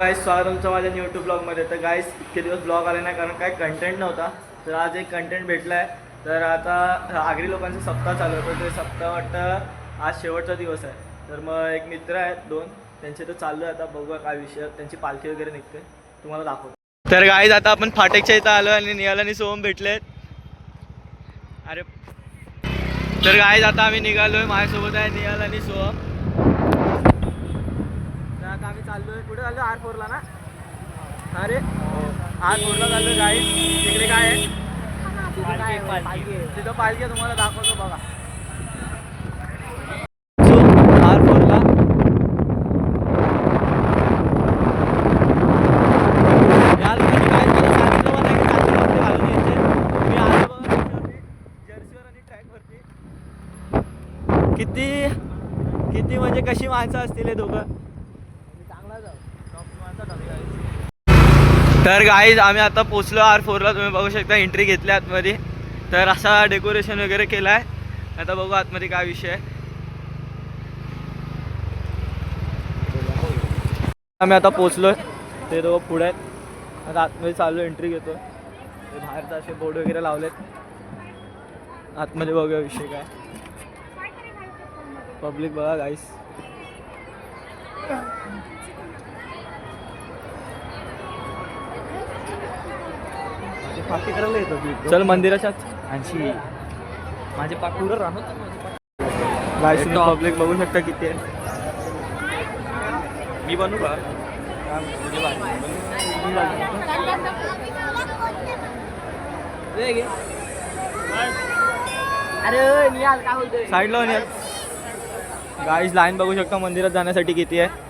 गाईस स्वागत तुमचं माझ्या यूट्यूब ब्लॉगमध्ये. तर गाईस इतके दिवस ब्लॉग आले नाही कारण काय कंटेंट नव्हता. तर आज एक कंटेंट भेटला आहे. तर आता आगरी लोकांचा सप्ताह चालू होतं. ते सप्ताह वाटतं आज शेवटचा दिवस आहे. तर मग एक मित्र आहेत दोन, त्यांचे तर चाललो आहे. आता बघूया काय विषय, त्यांची पालखी वगैरे निघते, तुम्हाला दाखवतो. तर गाईस आता आपण फाटेकच्या इथं आलो आणि निहाल आणि सोहम भेटलेत. अरे तर गाईस आता आम्ही निघालोय, माझ्यासोबत आहे निहाल आणि सोहम. आता आम्ही चाललोय, कुठे चाललो? R4 ना. अरे R4 चाललोय गाईस. तिकडे काय आहे? तिथं पालखी आहे, तुम्हाला दाखवतो बघा. R4 यार तुम्ही काय सांगितलं मला की साखरेमध्ये घालून यायचे. मी आलो बघा जर्सीवर आणि ट्रॅकवरती. किती म्हणजे कशी माणसं असतील हे दोघं. तर गाईज आम्ही आता पोचलो R4 तुम्ही बघू शकता. एंट्री घेतली आतमध्ये. तर असा डेकोरेशन वगैरे केलं आहे. आता बघू आतमध्ये काय विषय आहे. आम्ही आता पोचलोय, ते दोघं पुढे आहेत. आता आतमध्ये चाललो, एंट्री घेतो. ते बाहेरचं असे बोर्ड वगैरे लावलेत. आतमध्ये बघूया विषय काय. पब्लिक बघा गाईस. करायला येतो चल मंदिराच्या आणखी माझे पाठूर गाईस. तुम्ही पब्लिक बघू शकता किती आहे. मी बनू का? साईडला निहाल. गाईस लाईन बघू शकता मंदिरात जाण्यासाठी किती आहे.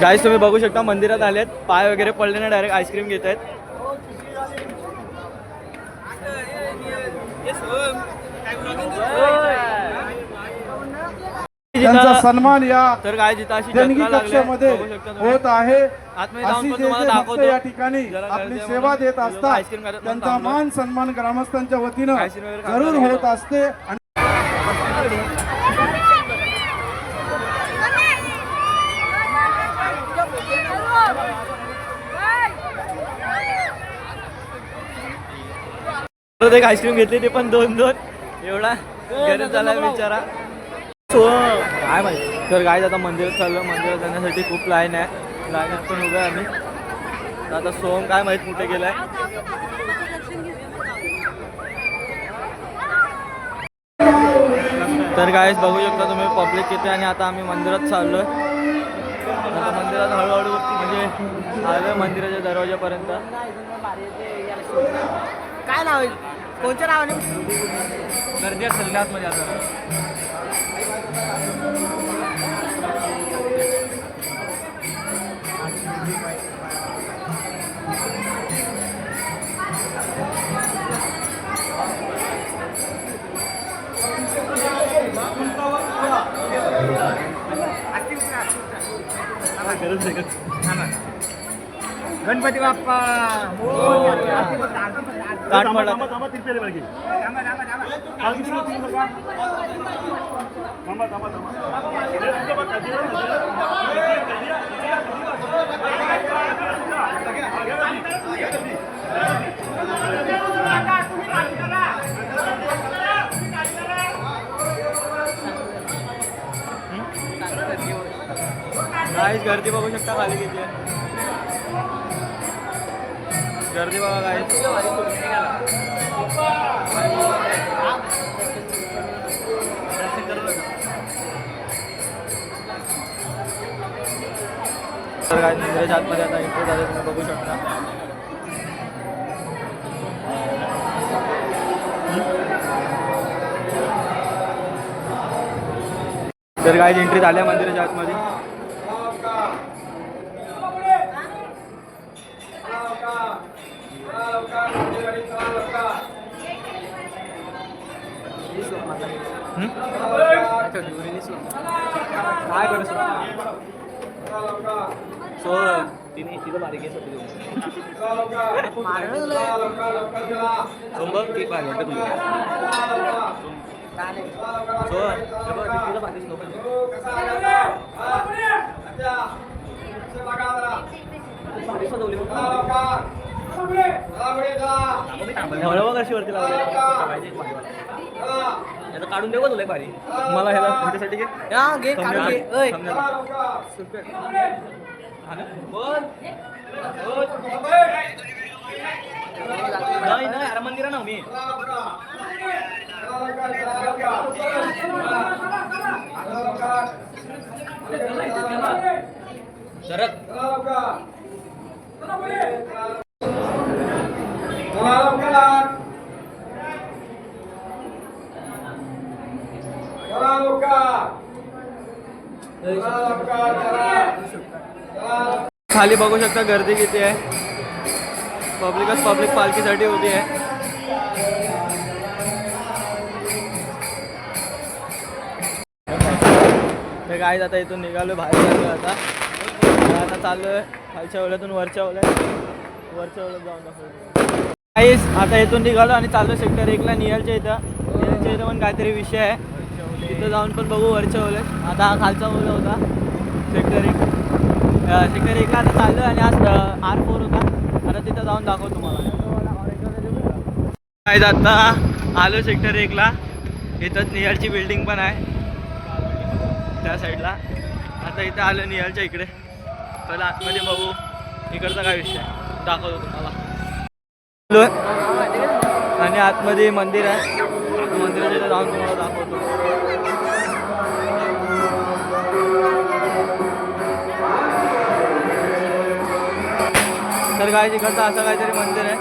गाईस तुम्ही बघू शकता मंदिरात आलेत, पाय वगैरे पडले ना डायरेक्ट आईस्क्रीम घेत आहेत. त्यांचा सन्मान या तर काय जिथं अशी देणगी कक्षामध्ये होत आहे. आतमध्ये जाऊन पण अशी तुम्हाला जे दाखवतो. या ठिकाणी आपली सेवा देत असतात त्यांचा मान सन्मान ग्रामस्थांच्या वतीनं जरूर होत असते. एक आईस्क्रीम घेतली, ते पण 2-2 एवढा गरज झाला बिचारा. काय माहिती. तर गाईज आता मंदिरात चाललो. मंदिरात जाण्यासाठी खूप लाईन आहे. लाईनात पण उभं आहे आम्ही. तर आता सोहम काय माहीत कुठे गेलाय. तर गाईज बघू शकता तुम्ही पब्लिक किती. आणि आता आम्ही मंदिरात चाललोय. आता मंदिरात हळूहळू म्हणजे आलोय मंदिराच्या दरवाजापर्यंत. काय नाव आहे? कोणत्या नावाने? गर्दी असेल आतमध्ये आता. गणपती बाप्पा गाईस गर्दी बघू शकता खाली किती आहे. गर्दी बघा गाईस. तर गाईस मंदिराच्या आतमध्ये आता एंट्री झाले, तुम्ही बघू शकता. तर गाईस एंट्री झाल्या मंदिराच्या आतमध्ये. काय करू सो तिने तिथं बारीक आहे सोबत केक पाहिजे वाटतं तुला. कशी वरती काढून देऊ तुला भारी मला ह्याला त्याच्यासाठी नाही अरे मंदिर ना मी खाली बघू शकता गर्दी किती आहे. पब्लिकच पब्लिक पालखीसाठी होती आहे. तर काय आता इथून निघालो बाहेर चाललो आता चाललोय खालच्या ओल्यातून वरच्या ओल्यात जाऊन दाखवतो. काहीच आता इथून निघालो आणि चाललो सेक्टर 1ला निहालच्या इथं पण काहीतरी विषय आहे. तिथं जाऊन पण बघू वरच्या ओल्यात. आता हा खालचा ओला होता सेक्टर 1ला आता चाललो आणि आज R4 होता. आता तिथं जाऊन दाखवतो तुम्हाला. काय आता आलो सेक्टर 1ला. इथंच निहालची बिल्डिंग पण आहे त्या साईडला. आता इथं आलो निहालच्या इकडे. तर आतमध्ये बघू इकडचा काय विषय दाखवतो तुम्हाला. आणि आतमध्ये मंदिर आहे. मंदिराच्या इथं जाऊन तुम्हाला दाखवतो. तर काय इकडचं असं काहीतरी मंदिर आहे.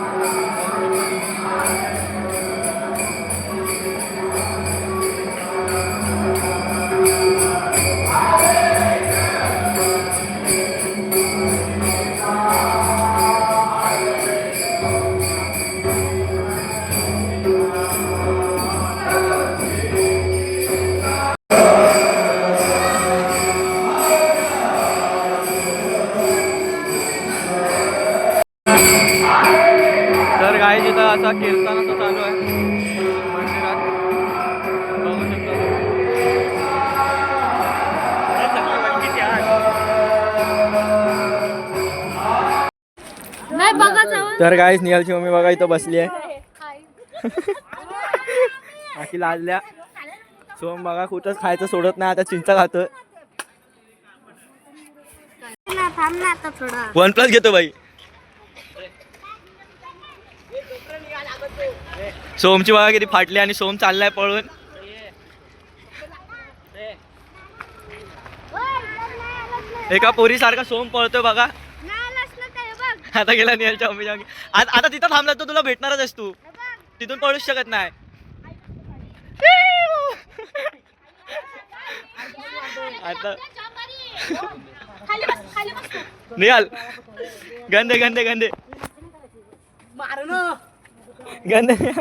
तर काय तिथं असा कीर्तन असं चालू आहे मंदिरात बघू शकता. तर काहीच निहालची मम्मी बघा इथं बसली आहे. बाकी लाजल्या. सोम बघा कुठंच खायचं सोडत नाही. आता चिंचा खातोय. OnePlus घेतो बाई. सोमची बघा किती फाटली आणि सोम चाललाय पळून. एका पोरी सारखा सोम पळतोय बघा. आता गेला निहालच्या मम्मी जागी. आता तिथं थांबला तर तुला भेटणारच आहेस. तू तिथून पळूच शकत नाही. आता निहाल गंदे गंदे गंदे गंदे.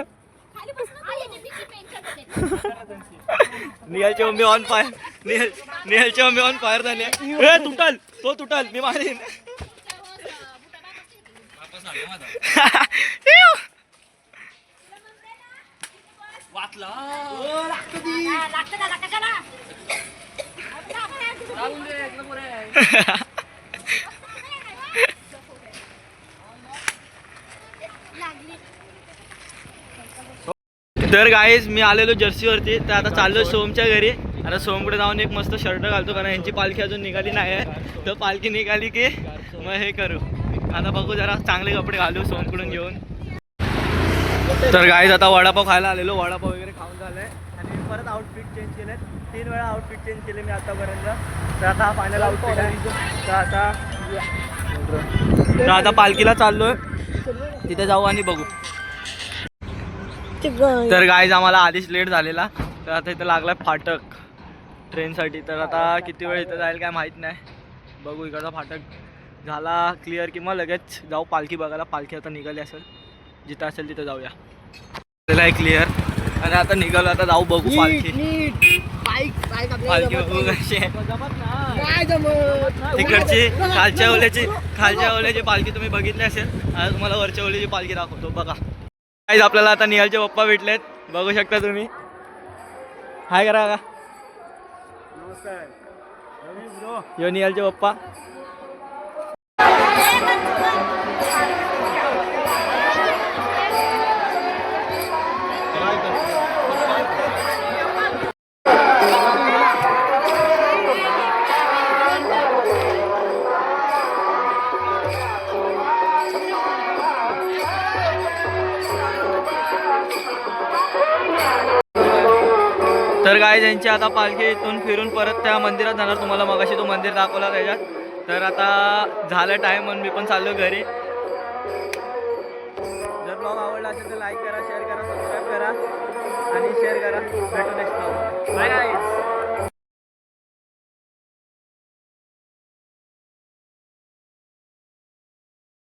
निहालची मम्मी ऑन फायर. निहालची मम्मी ऑन फायर झाली. तुटल तो तुटल मी मारीन. तर गाईज मी आलेलो जर्सीवरती. तर आता चाललो सोमच्या घरी. आता सोमकडे जाऊन एक मस्त शर्ट घालतो कारण यांची पालखी अजून निघाली नाही आहे. तर पालखी निघाली की मग हे करू. आता बघू जरा चांगले कपडे घालू सोमकडून घेऊन. तर गाईज आता वडापाव खायला आलेलो. वडापाव वगैरे खाऊन झालंय आणि परत आउटफिट चेंज केले. 3 वेळा आउटफिट चेंज केले मी आतापर्यंत. तर आता हा फायनल आउटफिट आहे. तर आता पालखीला चाललोय. तिथे जाऊ आणि बघू. तर गाईज आम्हाला आधीच लेट झालेला. तर आता इथं लागलाय फाटक ट्रेनसाठी. तर आता किती वेळ इथं जाईल काय माहीत नाही. बघू इकडचा फाटक झाला क्लिअर की मग लगेच जाऊ पालखी बघायला. पालखी आता निघाली असेल. जिथं असेल तिथं जाऊया. आहे क्लिअर. आणि आता निघालो. आता जाऊ बघू पालखी. पालखी बघू कशी आहे तिकडची. खालच्या ओल्याची पालखी तुम्ही बघितली असेल. आता तुम्हाला वरच्या ओल्याची पालखी दाखवतो बघा. आपल्याला आता निहालचे पप्पा भेटलेत. बघू शकता तुम्ही. हाय करा का नमस्कार यो निहालचे पप्पा. तर गाय त्यांची आता पालखी इथून फिरून परत त्या मंदिरात जाणार. तुम्हाला मगाशी तो मंदिर दाखवला त्याच्यात. तर आता झालं टाईम म्हणून मी पण चाललो घरी. जर ब्लॉग आवडला असेल तर लाईक करा, शेअर करा, सबस्क्राईब करा आणि शेअर करा. भेटू नेक्स्ट ब्लॉग. Bye guys.